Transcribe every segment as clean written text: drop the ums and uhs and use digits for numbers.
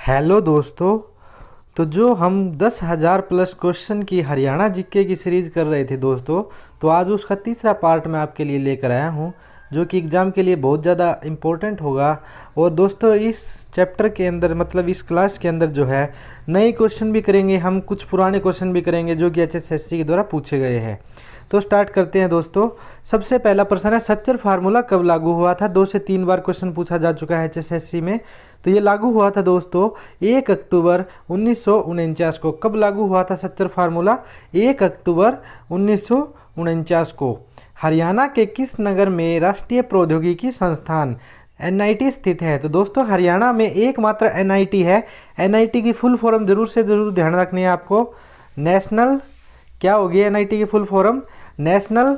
Hello दोस्तों। तो जो हम 10,000 प्लस क्वेश्चन की हरियाणा जीके की सीरीज़ कर रहे थे दोस्तों, तो आज उसका तीसरा पार्ट मैं आपके लिए लेकर आया हूँ, जो कि एग्ज़ाम के लिए बहुत ज़्यादा इम्पोर्टेंट होगा। और दोस्तों इस चैप्टर के अंदर मतलब इस क्लास के अंदर जो है नए क्वेश्चन भी करेंगे हम, कुछ पुराने क्वेश्चन भी करेंगे जो कि HSSC के द्वारा पूछे गए हैं। तो स्टार्ट करते हैं दोस्तों। सबसे पहला प्रश्न है, सच्चर फार्मूला कब लागू हुआ था? 2 से 3 बार क्वेश्चन पूछा जा चुका है HSSC में। तो ये लागू हुआ था दोस्तों 1 अक्टूबर 1949 को। कब लागू हुआ था सच्चर फार्मूला? 1 अक्टूबर 1949 को। हरियाणा के किस नगर में राष्ट्रीय प्रौद्योगिकी संस्थान NIT स्थित है? तो दोस्तों हरियाणा में एकमात्र NIT है। NIT की फुल फॉर्म जरूर से ज़रूर ध्यान रखनी है आपको। नेशनल, क्या होगी NIT की full form? National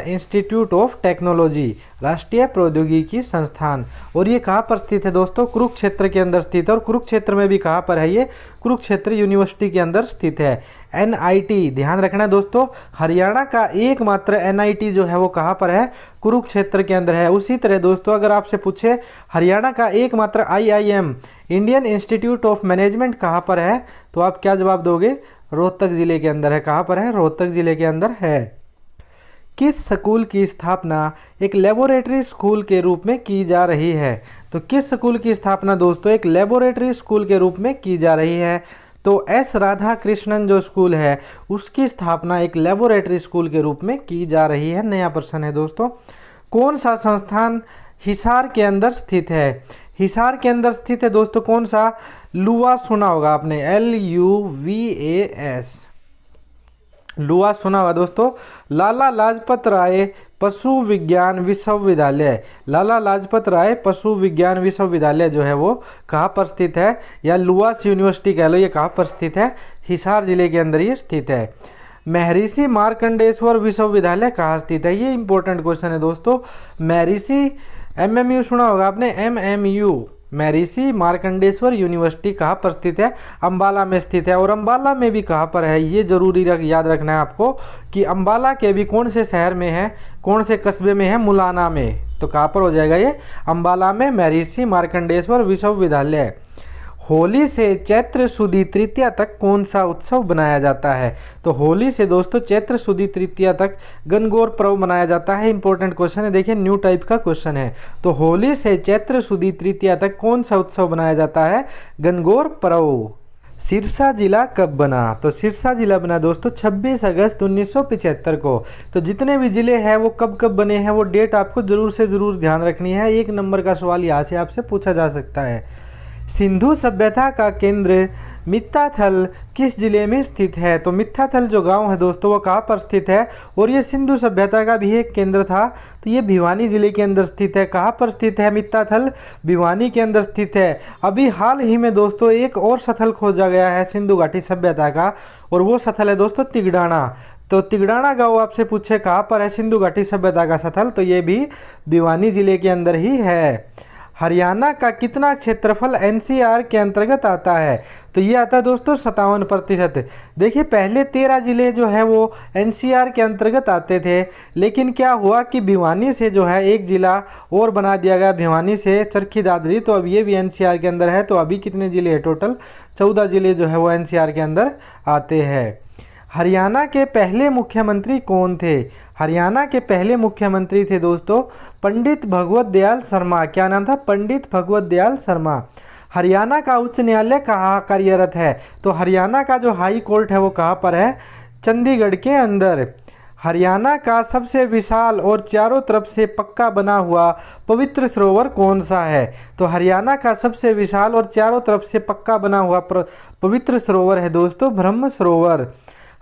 institute of technology, राष्ट्रीय प्रौद्योगिकी संस्थान। और ये कहाँ पर स्थित है दोस्तों? कुरुक्षेत्र के अंदर स्थित है। और कुरुक्षेत्र में भी कहाँ पर है ये? कुरुक्षेत्र यूनिवर्सिटी के अंदर स्थित है। NIT ध्यान रखना दोस्तों, हरियाणा का एकमात्र NIT जो है वो कहाँ पर है? कुरुक्षेत्र के अंदर है। उसी तरह दोस्तों अगर आपसे पूछे हरियाणा का एकमात्र IIM Indian institute of management कहाँ पर है, तो आप क्या जवाब दोगे? रोहतक जिले के अंदर है। कहाँ पर है? रोहतक जिले के अंदर है। किस स्कूल की स्थापना एक लेबोरेटरी स्कूल के रूप में की जा रही है? तो किस स्कूल की स्थापना दोस्तों एक लेबोरेटरी स्कूल के रूप में की जा रही है? तो S राधा कृष्णन जो स्कूल है उसकी स्थापना एक लेबोरेटरी स्कूल के रूप में की जा रही है। नया प्रश्न है दोस्तों, कौन सा संस्थान हिसार के अंदर स्थित है? हिसार के अंदर स्थित है दोस्तों कौन सा? लुवा सुना होगा आपने, LUVAS, लुआ सुना हुआ दोस्तों। लाला लाजपत राय पशु विज्ञान विश्वविद्यालय, लाला लाजपत राय पशु विज्ञान विश्वविद्यालय जो है वो कहाँ पर स्थित है? या लुआस यूनिवर्सिटी कह लो, ये कहाँ पर स्थित है? हिसार जिले के अंदर ये स्थित है। महर्षि मार्कंडेश्वर विश्वविद्यालय कहाँ स्थित है? ये इंपॉर्टेंट क्वेश्चन है दोस्तों। महर्षि MMU सुना होगा आपने, MMU महर्षि मार्कंडेश्वर यूनिवर्सिटी कहाँ पर स्थित है? अंबाला में स्थित है। और अंबाला में भी कहाँ पर है ये जरूरी याद रखना है आपको कि अंबाला के भी कौन से शहर में है, कौन से कस्बे में है? मुलाना में। तो कहाँ पर हो जाएगा ये? अंबाला में महर्षि मार्कंडेश्वर विश्वविद्यालय। होली से चैत्र सुदी तृतीया तक कौन सा उत्सव मनाया जाता है? तो होली से दोस्तों चैत्र सुदी तृतीया तक गणगौर पर्व मनाया जाता है। इंपॉर्टेंट क्वेश्चन है, देखिए न्यू टाइप का क्वेश्चन है। तो होली से चैत्र सुदी तृतीया तक कौन सा उत्सव मनाया जाता है? गणगौर पर्व। सिरसा जिला कब बना? तो सिरसा जिला बना दोस्तों 26 अगस्त 1975 को। तो जितने भी जिले हैं वो कब कब बने हैं वो डेट आपको जरूर से ज़रूर ध्यान रखनी है। 1 नंबर का सवाल यहाँ से आपसे पूछा जा सकता है। सिंधु सभ्यता का केंद्र मित्ताथल किस जिले में स्थित है? तो मित्ताथल जो गांव है दोस्तों वो कहाँ पर स्थित है? और ये सिंधु सभ्यता का भी एक केंद्र था, तो ये भिवानी जिले के अंदर स्थित है। कहाँ पर स्थित है मित्ताथल? भिवानी के अंदर स्थित है। अभी हाल ही में दोस्तों एक और स्थल खोजा गया है सिंधु घाटी सभ्यता का, और वो स्थल है दोस्तों तिगड़ाना। तो तिगड़ाना गाँव आपसे पूछे कहाँ पर है सिंधु घाटी सभ्यता का स्थल, तो ये भी भिवानी जिले के अंदर ही है। हरियाणा का कितना क्षेत्रफल NCR के अंतर्गत आता है? तो ये आता है दोस्तों 57%। देखिए पहले 13 जिले जो है वो NCR के अंतर्गत आते थे, लेकिन क्या हुआ कि भिवानी से जो है एक ज़िला और बना दिया गया, भिवानी से चरखी दादरी, तो अब ये भी NCR के अंदर है। तो अभी कितने ज़िले हैं? टोटल 14 जिले जो है वो NCR के अंदर आते हैं। हरियाणा के पहले मुख्यमंत्री कौन थे? हरियाणा के पहले मुख्यमंत्री थे दोस्तों पंडित भगवत दयाल शर्मा। क्या नाम था? पंडित भगवत दयाल शर्मा। हरियाणा का उच्च न्यायालय कहाँ कार्यरत है? तो हरियाणा का जो हाई कोर्ट है वो कहाँ पर है? चंडीगढ़ के अंदर। हरियाणा का सबसे विशाल और चारों तरफ से पक्का बना हुआ पवित्र सरोवर कौन सा है? तो हरियाणा का सबसे विशाल और चारों तरफ से पक्का बना हुआ पवित्र सरोवर है दोस्तों ब्रह्म सरोवर।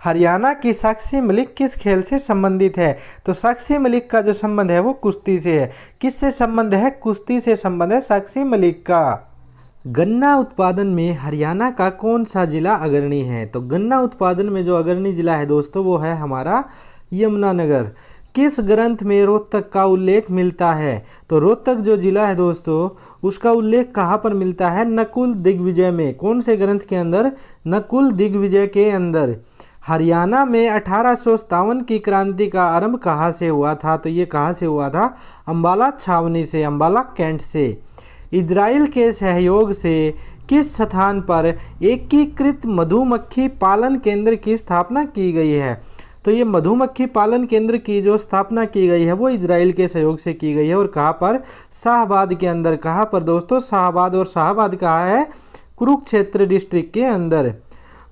हरियाणा की साक्षी मलिक किस खेल से संबंधित है? तो साक्षी मलिक का जो संबंध है वो कुश्ती से है। किससे संबंध है? कुश्ती से संबंध है साक्षी मलिक का। गन्ना उत्पादन में हरियाणा का कौन सा जिला अग्रणी है? तो गन्ना उत्पादन में जो अग्रणी जिला है दोस्तों वो है हमारा यमुनानगर। किस ग्रंथ में रोहतक का उल्लेख मिलता है? तो रोहतक जो जिला है दोस्तों उसका उल्लेख कहाँ पर मिलता है? नकुल दिग्विजय में। कौन से ग्रंथ के अंदर? नकुल दिग्विजय के अंदर। हरियाणा में 1857 की क्रांति का आरंभ कहाँ से हुआ था? तो ये कहाँ से हुआ था? अंबाला छावनी से, अंबाला कैंट से। इजराइल के सहयोग से किस स्थान पर एकीकृत मधुमक्खी पालन केंद्र की स्थापना की गई है? तो ये मधुमक्खी पालन केंद्र की जो स्थापना की गई है वो इजराइल के सहयोग से की गई है। और कहाँ पर? शाहबाद के अंदर। कहाँ पर दोस्तों? शाहबाद। और शाहबाद कहाँ है? कुरुक्षेत्र डिस्ट्रिक्ट के अंदर।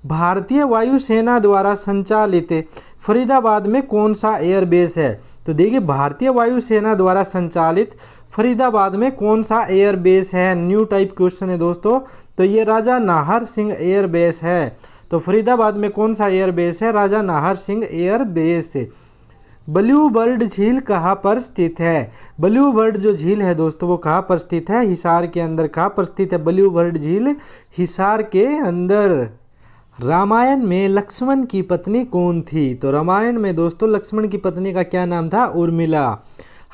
भारतीय वायुसेना द्वारा संचालित फरीदाबाद में कौन सा एयरबेस है? तो देखिए, भारतीय वायुसेना द्वारा संचालित फरीदाबाद में कौन सा एयरबेस है? न्यू टाइप क्वेश्चन है दोस्तों। तो ये राजा नाहर सिंह एयरबेस है। तो फरीदाबाद में कौन सा एयरबेस है? Raja Nahar Singh airbase. Blue Bird झील कहाँ पर स्थित है? ब्लू बर्ड जो झील है दोस्तों वो कहाँ पर स्थित है? हिसार के अंदर। कहाँ पर स्थित है ब्लू बर्ड झील? हिसार के अंदर। रामायण में लक्ष्मण की पत्नी कौन थी? तो रामायण में दोस्तों लक्ष्मण की पत्नी का क्या नाम था? उर्मिला।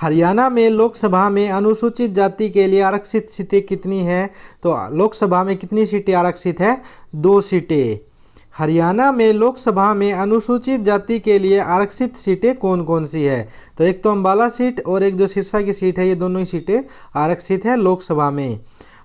हरियाणा में लोकसभा में अनुसूचित जाति के लिए आरक्षित सीटें कितनी हैं? तो लोकसभा में कितनी सीटें आरक्षित है? 2 सीटें। हरियाणा में लोकसभा में अनुसूचित जाति के लिए आरक्षित सीटें कौन कौन सी है? तो एक तो अम्बाला सीट और एक जो सिरसा की सीट है, ये दोनों ही सीटें आरक्षित है लोकसभा में।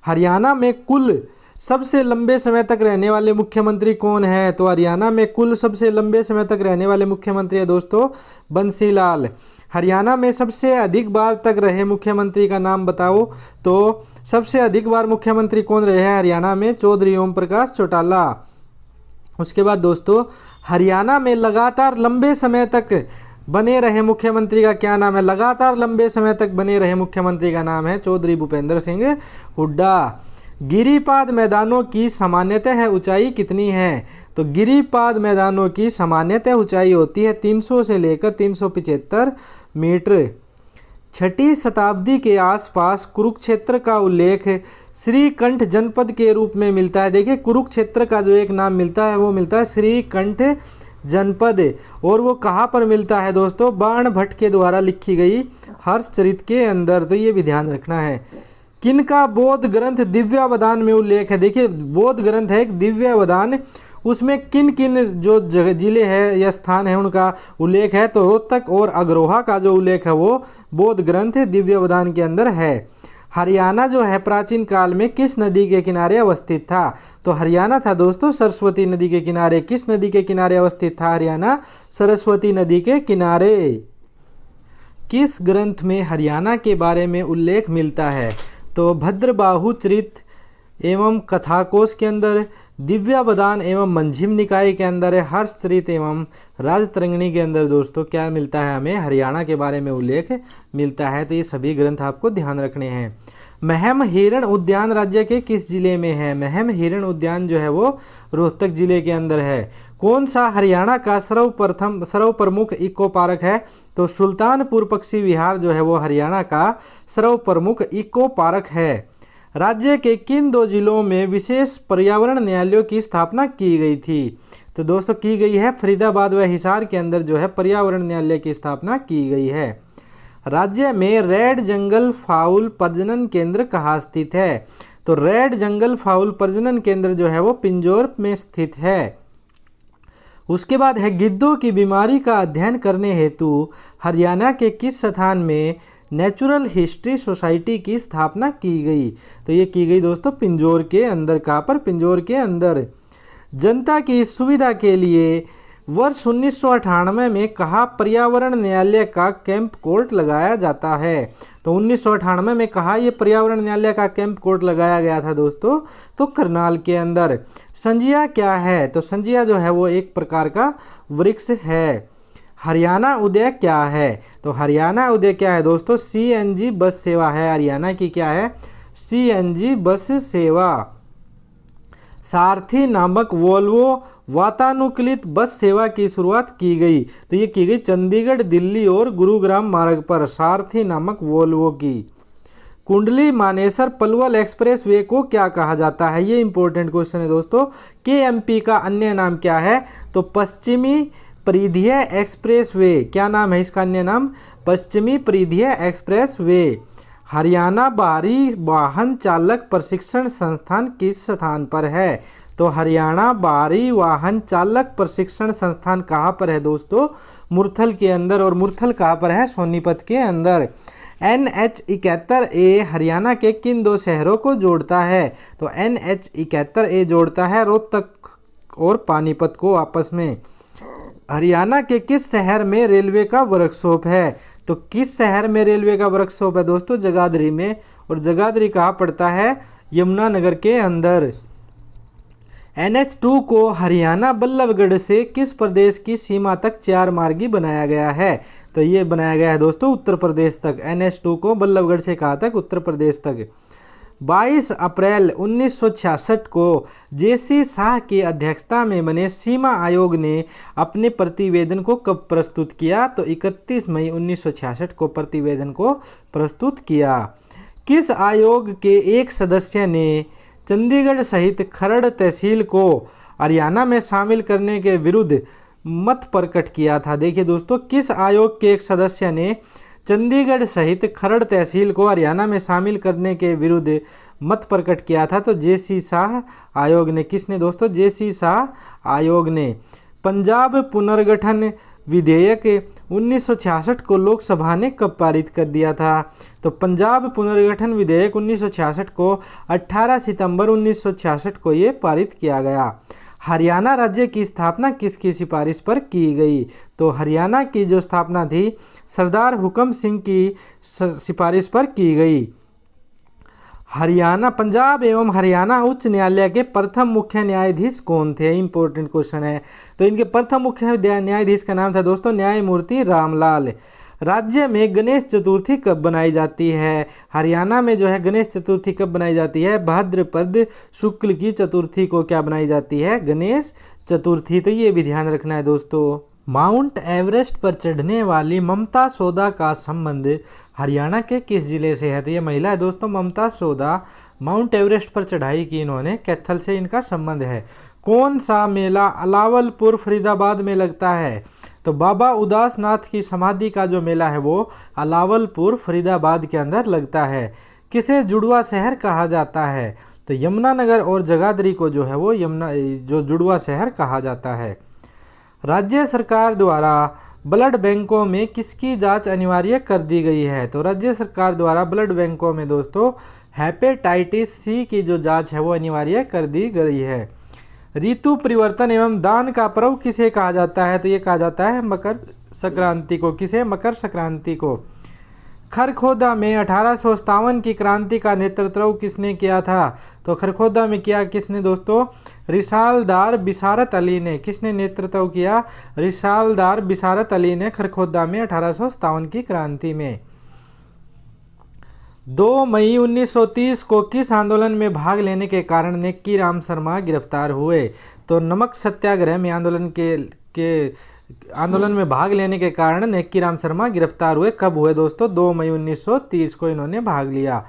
हरियाणा में कुल सबसे लंबे समय तक रहने वाले मुख्यमंत्री कौन है? तो हरियाणा में कुल सबसे लंबे समय तक रहने वाले मुख्यमंत्री है दोस्तों बंसीलाल। हरियाणा में सबसे अधिक बार तक रहे मुख्यमंत्री का नाम बताओ। तो सबसे अधिक बार मुख्यमंत्री कौन रहे हैं हरियाणा में? चौधरी ओम प्रकाश चौटाला। उसके बाद दोस्तों हरियाणा में लगातार लंबे समय तक बने रहे मुख्यमंत्री का क्या नाम है? लगातार लंबे समय तक बने रहे मुख्यमंत्री का नाम है चौधरी भूपेंद्र सिंह हुड्डा। गिरिपाद मैदानों की सामान्यतः ऊंचाई कितनी है? तो गिरिपाद मैदानों की सामान्यतः ऊंचाई होती है 300 से लेकर 375 मीटर। 6ठी शताब्दी के आसपास कुरुक्षेत्र का उल्लेख श्रीकंठ जनपद के रूप में मिलता है। देखिए, कुरुक्षेत्र का जो एक नाम मिलता है वो मिलता है श्रीकंठ जनपद। और वो कहाँ पर मिलता है दोस्तों? बाणभट्ट के द्वारा लिखी गई हर्षचरित के अंदर। तो ये भी ध्यान रखना है। किनका बौद्ध ग्रंथ दिव्यावदान में उल्लेख है? देखिए, बौद्ध ग्रंथ है एक दिव्यावदान, उसमें किन किन जो जिले हैं या स्थान है उनका उल्लेख है। तो रोहतक और अग्रोहा का जो उल्लेख है वो बौद्ध ग्रंथ दिव्यावदान के अंदर है। हरियाणा जो है प्राचीन काल में किस नदी के किनारे अवस्थित था? तो हरियाणा था दोस्तों सरस्वती नदी के किनारे। किस नदी के किनारे अवस्थित था हरियाणा? सरस्वती नदी के किनारे। किस ग्रंथ में हरियाणा के बारे में उल्लेख मिलता है? तो भद्रबाहु चरित एवं कथाकोश के अंदर, दिव्यावदान एवं मंझिम निकाय के अंदर है, हर्षचरित एवं राजतरंगिणी के अंदर दोस्तों क्या मिलता है? हमें हरियाणा के बारे में उल्लेख मिलता है। तो ये सभी ग्रंथ आपको ध्यान रखने हैं। महम हिरण उद्यान राज्य के किस जिले में है? महम हिरण उद्यान जो है वो रोहतक जिले के अंदर है। कौन सा हरियाणा का सर्वप्रमुख इको पार्क है? तो सुल्तानपुर पक्षी विहार जो है वो हरियाणा का सर्वप्रमुख इको पार्क है। राज्य के किन 2 जिलों में विशेष पर्यावरण न्यायालयों की स्थापना की गई थी? तो दोस्तों की गई है फरीदाबाद व हिसार के अंदर जो है पर्यावरण न्यायालय की स्थापना की गई है। राज्य में रेड जंगल फाउल प्रजनन केंद्र कहाँ स्थित है? तो रेड जंगल फाउल प्रजनन केंद्र जो है वो पिंजौर में स्थित है। उसके बाद है गिद्धों की बीमारी का अध्ययन करने हेतु हरियाणा के किस स्थान में नेचुरल हिस्ट्री सोसाइटी की स्थापना की गई? तो ये की गई दोस्तों पिंजौर के अंदर। कहाँ पर? पिंजौर के अंदर। जनता की सुविधा के लिए वर्ष 1998 में कहाँ पर्यावरण न्यायालय का कैंप कोर्ट लगाया जाता है? तो 1998 में कहाँ ये पर्यावरण न्यायालय का कैंप कोर्ट लगाया गया था दोस्तों? तो करनाल के अंदर। संजिया क्या है? तो संजिया जो है वो एक प्रकार का वृक्ष है। हरियाणा उदय क्या है? तो हरियाणा उदय क्या है दोस्तों? CNG बस सेवा है। हरियाणा की क्या है? CNG बस सेवा। सारथी नामक वोल्वो वातानुकूलित बस सेवा की शुरुआत की गई। तो ये की गई चंडीगढ़, दिल्ली और गुरुग्राम मार्ग पर सारथी नामक वोल्वो की। कुंडली मानेसर पलवल एक्सप्रेस वे को क्या कहा जाता है? ये इंपॉर्टेंट क्वेश्चन है दोस्तों। KMP का अन्य नाम क्या है? तो पश्चिमी परिधीय एक्सप्रेस वे। क्या नाम है इसका अन्य नाम? पश्चिमी परिधीय एक्सप्रेस वे। हरियाणा बाहरी वाहन चालक प्रशिक्षण संस्थान किस स्थान पर है? तो हरियाणा बाहरी वाहन चालक प्रशिक्षण संस्थान कहाँ पर है दोस्तों? मुरथल के अंदर। और मुरथल कहाँ पर है? सोनीपत के अंदर। NH71A हरियाणा के किन दो शहरों को जोड़ता है? तो NH71A जोड़ता है रोहतक और पानीपत को आपस में। हरियाणा के किस शहर में रेलवे का वर्कशॉप है? तो किस शहर में रेलवे का वर्कशॉप है दोस्तों? जगाधरी में। और जगाधरी कहाँ पड़ता है? यमुनानगर के अंदर। NH2 को हरियाणा बल्लभगढ़ से किस प्रदेश की सीमा तक 4 मार्गी बनाया गया है? तो ये बनाया गया है दोस्तों उत्तर प्रदेश तक। NH2 को बल्लभगढ़ से कहाँ तक? उत्तर प्रदेश तक। 22 अप्रैल 1966 को JC शाह की अध्यक्षता में बने सीमा आयोग ने अपने प्रतिवेदन को कब प्रस्तुत किया? तो 31 मई 1966 को प्रतिवेदन को प्रस्तुत किया। किस आयोग के एक सदस्य ने चंडीगढ़ सहित खरड़ तहसील को हरियाणा में शामिल करने के विरुद्ध मत प्रकट किया था? देखिए दोस्तों, किस आयोग के एक सदस्य ने चंडीगढ़ सहित खरड़ तहसील को हरियाणा में शामिल करने के विरुद्ध मत प्रकट किया था? तो JC शाह आयोग ने। किसने दोस्तों? JC शाह आयोग ने। पंजाब पुनर्गठन विधेयक 1966 को लोकसभा ने कब पारित कर दिया था? तो पंजाब पुनर्गठन विधेयक 1966 को 18 सितंबर 1966 को ये पारित किया गया। हरियाणा राज्य की स्थापना किसकी सिफारिश पर की गई? तो हरियाणा की जो स्थापना थी सरदार हुकम सिंह की सिफारिश पर की गई। हरियाणा पंजाब एवं हरियाणा उच्च न्यायालय के प्रथम मुख्य न्यायाधीश कौन थे? इंपॉर्टेंट क्वेश्चन है। तो इनके प्रथम मुख्य न्यायाधीश का नाम था दोस्तों न्यायमूर्ति रामलाल। राज्य में गणेश चतुर्थी कब बनाई जाती है? हरियाणा में जो है गणेश चतुर्थी कब बनाई जाती है? भाद्रपद शुक्ल की चतुर्थी को क्या बनाई जाती है? गणेश चतुर्थी। तो ये भी ध्यान रखना है दोस्तों। माउंट एवरेस्ट पर चढ़ने वाली ममता सौदा का संबंध हरियाणा के किस जिले से है? तो ये महिला है दोस्तों ममता सौदा। माउंट एवरेस्ट पर चढ़ाई की इन्होंने, कैथल से इनका संबंध है। कौन सा मेला अलावलपुर फरीदाबाद में लगता है? तो बाबा उदासनाथ की समाधि का जो मेला है वो अलावलपुर फरीदाबाद के अंदर लगता है। किसे जुड़वा शहर कहा जाता है? तो यमुनानगर और जगाधरी को जो है वो जो जुड़वा शहर कहा जाता है। राज्य सरकार द्वारा ब्लड बैंकों में किसकी जांच अनिवार्य कर दी गई है? तो राज्य सरकार द्वारा ब्लड बैंकों में दोस्तों हेपेटाइटिस C की जो जांच है वो अनिवार्य कर दी गई है। ऋतु परिवर्तन एवं दान का पर्व किसे कहा जाता है? तो ये कहा जाता है मकर संक्रांति को। किसे? मकर संक्रांति को। खरखोदा में 1857 की क्रांति का नेतृत्व किसने किया था? तो खरखोदा में किया किसने दोस्तों? रिसालदार बिसारत अली ने। किसने नेतृत्व किया? रिसालदार बिसारत अली ने खरखोदा में 1857 की क्रांति में। 2 मई 1930 को किस आंदोलन में भाग लेने के कारण नेक्की राम शर्मा गिरफ्तार हुए? तो नमक सत्याग्रह में आंदोलन में भाग लेने के कारण नेक्की राम शर्मा गिरफ्तार हुए। कब हुए दोस्तों? 2 मई 1930 को इन्होंने भाग लिया।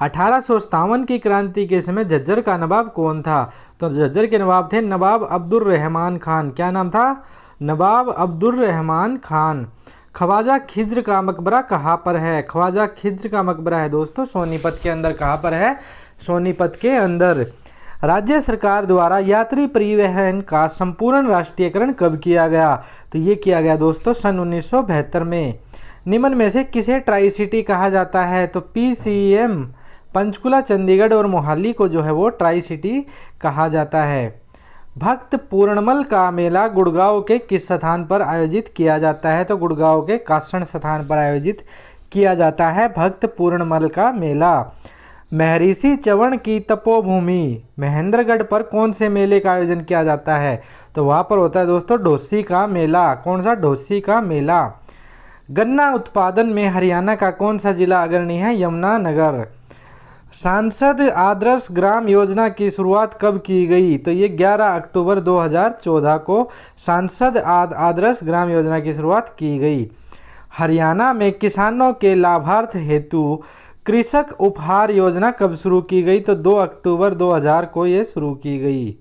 1857 की क्रांति के समय झज्जर का नवाब कौन था? तो झज्जर के नवाब थे नवाब अब्दुल रहमान खान। क्या नाम था? नवाब अब्दुल रहमान खान। ख्वाजा खिज्र का मकबरा कहाँ पर है? ख्वाजा खिज्र का मकबरा है दोस्तों सोनीपत के अंदर। कहाँ पर है? सोनीपत के अंदर। राज्य सरकार द्वारा यात्री परिवहन का संपूर्ण राष्ट्रीयकरण कब किया गया? तो ये किया गया दोस्तों सन 1972 में। निम्न में से किसे ट्राई सिटी कहा जाता है? तो PCM पंचकुला, चंडीगढ़ और मोहाली को जो है वो ट्राई सिटी कहा जाता है। भक्त पूर्णमल का मेला गुड़गांव के किस स्थान पर आयोजित किया जाता है? तो गुड़गांव के कासण स्थान पर आयोजित किया जाता है भक्त पूर्णमल का मेला। महर्षि च्यवन की तपोभूमि महेंद्रगढ़ पर कौन से मेले का आयोजन किया जाता है? तो वहाँ पर होता है दोस्तों ढोसी का मेला। कौन सा? ढोसी का मेला। गन्ना उत्पादन में हरियाणा का कौन सा जिला अग्रणी है? यमुनानगर। सांसद आदर्श ग्राम योजना की शुरुआत कब की गई? तो ये 11 अक्टूबर 2014 को सांसद आदर्श ग्राम योजना की शुरुआत की गई। हरियाणा में किसानों के लाभार्थ हेतु कृषक उपहार योजना कब शुरू की गई? तो 2 अक्टूबर 2000 को ये शुरू की गई।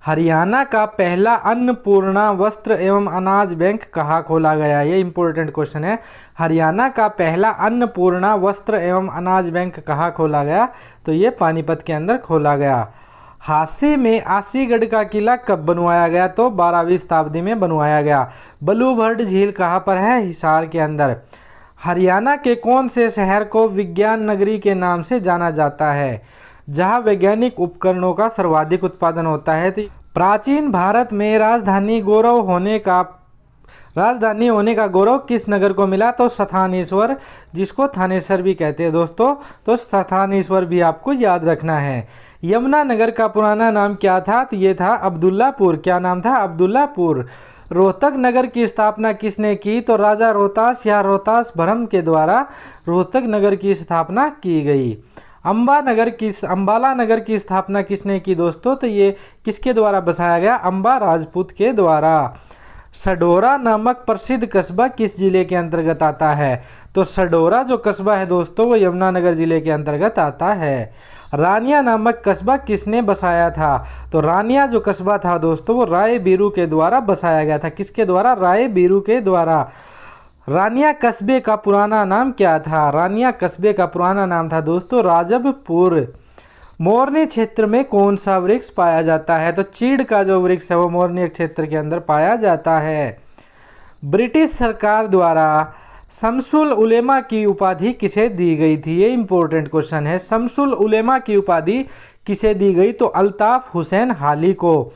हरियाणा का पहला अन्नपूर्णा वस्त्र एवं अनाज बैंक कहाँ खोला गया? ये इंपॉर्टेंट क्वेश्चन है। हरियाणा का पहला अन्नपूर्णा वस्त्र एवं अनाज बैंक कहाँ खोला गया? तो ये पानीपत के अंदर खोला गया। हांसी में आसीगढ़ का किला कब बनवाया गया? तो 12वीं शताब्दी में बनवाया गया। ब्लू बर्ड झील कहाँ पर है? हिसार के अंदर। हरियाणा के कौन से शहर को विज्ञान नगरी के नाम से जाना जाता है, जहां वैज्ञानिक उपकरणों का सर्वाधिक उत्पादन होता है? तो प्राचीन भारत में राजधानी होने का गौरव किस नगर को मिला? तो स्थानेश्वर, जिसको थानेसर भी कहते हैं दोस्तों, तो स्थानेश्वर भी आपको याद रखना है। यमुनानगर का पुराना नाम क्या था? तो ये था अब्दुल्लापुर। क्या नाम था? अब्दुल्लापुर। रोहतक नगर की स्थापना किसने की? तो राजा रोहतास या रोहतास भरम के द्वारा रोहतक नगर की स्थापना की गई। अंबाला नगर की स्थापना किसने की दोस्तों? तो ये किसके द्वारा बसाया गया? अंबा राजपूत के द्वारा। सडोरा नामक प्रसिद्ध कस्बा किस जिले के अंतर्गत आता है? तो सडोरा जो कस्बा है दोस्तों वो यमुनानगर जिले के अंतर्गत आता है। रानिया नामक कस्बा किसने बसाया था? तो रानिया जो कस्बा था दोस्तों वो राय बीरू के द्वारा बसाया गया था। किसके द्वारा? राय बीरू के द्वारा। रानिया कस्बे का पुराना नाम क्या था? रानिया कस्बे का पुराना नाम था दोस्तों राजबपुर। मोरनी क्षेत्र में कौन सा वृक्ष पाया जाता है? तो चीड़ का जो वृक्ष है वो मोरनी क्षेत्र के अंदर पाया जाता है। ब्रिटिश सरकार द्वारा शमसुल उलेमा की उपाधि किसे दी गई थी? ये इंपॉर्टेंट क्वेश्चन है। शमसुल उलेमा की उपाधि किसे दी गई? तो अल्ताफ हुसैन हाली को।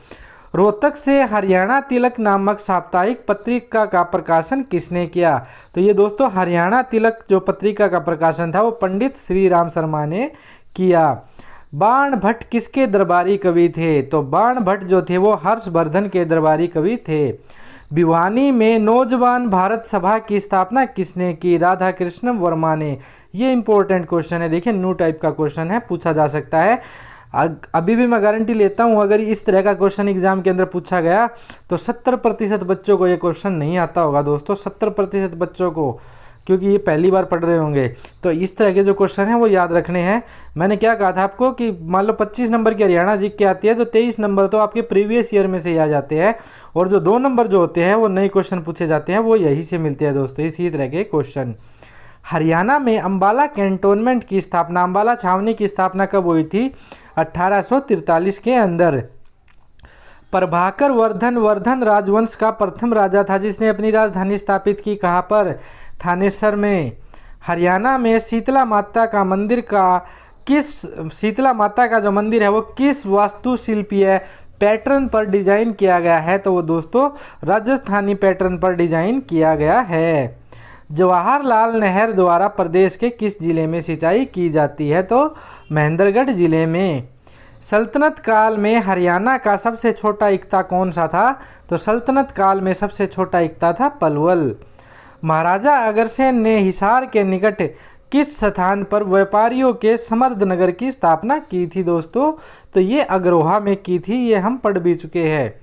रोहतक से हरियाणा तिलक नामक साप्ताहिक पत्रिका का प्रकाशन किसने किया? तो ये दोस्तों हरियाणा तिलक जो पत्रिका का प्रकाशन था वो पंडित श्री राम शर्मा ने किया। बाण भट्ट किसके दरबारी कवि थे? तो बाण भट्ट जो थे वो हर्षवर्धन के दरबारी कवि थे। भिवानी में नौजवान भारत सभा की स्थापना किसने की? राधा कृष्ण वर्मा ने। ये इंपॉर्टेंट क्वेश्चन है, देखिए न्यू टाइप का क्वेश्चन है, पूछा जा सकता है। अभी भी मैं गारंटी लेता हूँ अगर इस तरह का क्वेश्चन एग्जाम के अंदर पूछा गया तो 70% बच्चों को ये क्वेश्चन नहीं आता होगा दोस्तों, 70% बच्चों को, क्योंकि ये पहली बार पढ़ रहे होंगे। तो इस तरह के जो क्वेश्चन हैं वो याद रखने हैं। मैंने क्या कहा था आपको कि मान लो 25 नंबर की हरियाणा जी के आती है तो 23 नंबर तो आपके प्रीवियस ईयर में से ही आ जाते हैं, और जो 2 नंबर जो होते हैं वो नए क्वेश्चन पूछे जाते हैं वो यही से मिलते हैं दोस्तों, इसी तरह के क्वेश्चन। हरियाणा में अंबाला कैंटोनमेंट की स्थापना, अंबाला छावनी की स्थापना कब हुई थी? 1843 के अंदर। प्रभाकर वर्धन राजवंश का प्रथम राजा था जिसने अपनी राजधानी स्थापित की कहाँ पर? थानेसर में। हरियाणा में शीतला माता का जो मंदिर है वो किस वास्तुशिल्पीय पैटर्न पर डिजाइन किया गया है? तो वो दोस्तों राजस्थानी पैटर्न पर डिजाइन किया गया है। जवाहरलाल नेहरू द्वारा प्रदेश के किस जिले में सिंचाई की जाती है? तो महेंद्रगढ़ जिले में। सल्तनत काल में हरियाणा का सबसे छोटा इक्ता कौन सा था? तो सल्तनत काल में सबसे छोटा इक्ता था पलवल। महाराजा अग्रसेन ने हिसार के निकट किस स्थान पर व्यापारियों के समर्थ नगर की स्थापना की थी दोस्तों? तो ये अग्रोहा में की थी, ये हम पढ़ भी चुके हैं।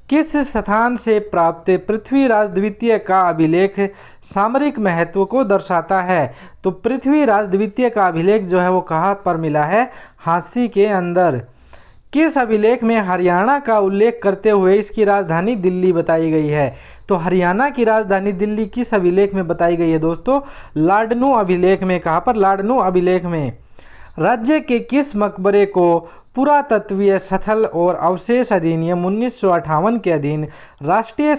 किस स्थान से प्राप्त पृथ्वीराज द्वितीय का अभिलेख सामरिक महत्व को दर्शाता है? तो पृथ्वीराज द्वितीय का अभिलेख जो है वो कहाँ पर मिला है? हांसी के अंदर। किस अभिलेख में हरियाणा का उल्लेख करते हुए इसकी राजधानी दिल्ली बताई गई है? तो हरियाणा की राजधानी दिल्ली किस अभिलेख में बताई गई है दोस्तों? लाडनू अभिलेख में। कहाँ पर? लाडनू अभिलेख में। राज्य के किस मकबरे को पुरातत्वीय स्थल और अवशेष अधिनियम 1958 के अधीन राष्ट्रीय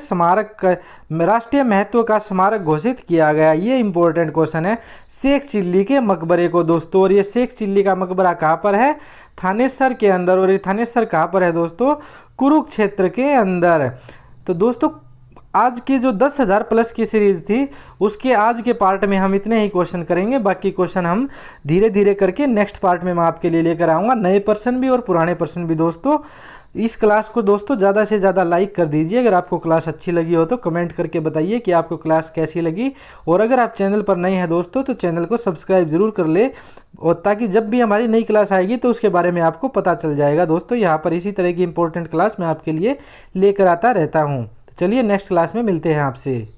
महत्व का स्मारक घोषित किया गया? ये इंपॉर्टेंट क्वेश्चन है। शेख चिल्ली के मकबरे को दोस्तों, और ये शेख चिल्ली का मकबरा कहाँ पर है? थानेसर के अंदर। और ये थानेसर कहाँ पर है दोस्तों? कुरुक्षेत्र के अंदर। तो दोस्तों आज की जो 10,000 प्लस की सीरीज़ थी उसके आज के पार्ट में हम इतने ही क्वेश्चन करेंगे, बाकी क्वेश्चन हम धीरे धीरे करके नेक्स्ट पार्ट में मैं आपके लिए लेकर आऊँगा, नए पर्सन भी और पुराने पर्सन भी। दोस्तों इस क्लास को दोस्तों ज़्यादा से ज़्यादा लाइक कर दीजिए। अगर आपको क्लास अच्छी लगी हो तो कमेंट करके बताइए कि आपको क्लास कैसी लगी, और अगर आप चैनल पर नए हैं दोस्तों तो चैनल को सब्सक्राइब ज़रूर कर ले, और ताकि जब भी हमारी नई क्लास आएगी तो उसके बारे में आपको पता चल जाएगा। दोस्तों यहाँ पर इसी तरह की इंपॉर्टेंट क्लास मैं आपके लिए लेकर आता रहता हूँ। चलिए नेक्स्ट क्लास में मिलते हैं आपसे।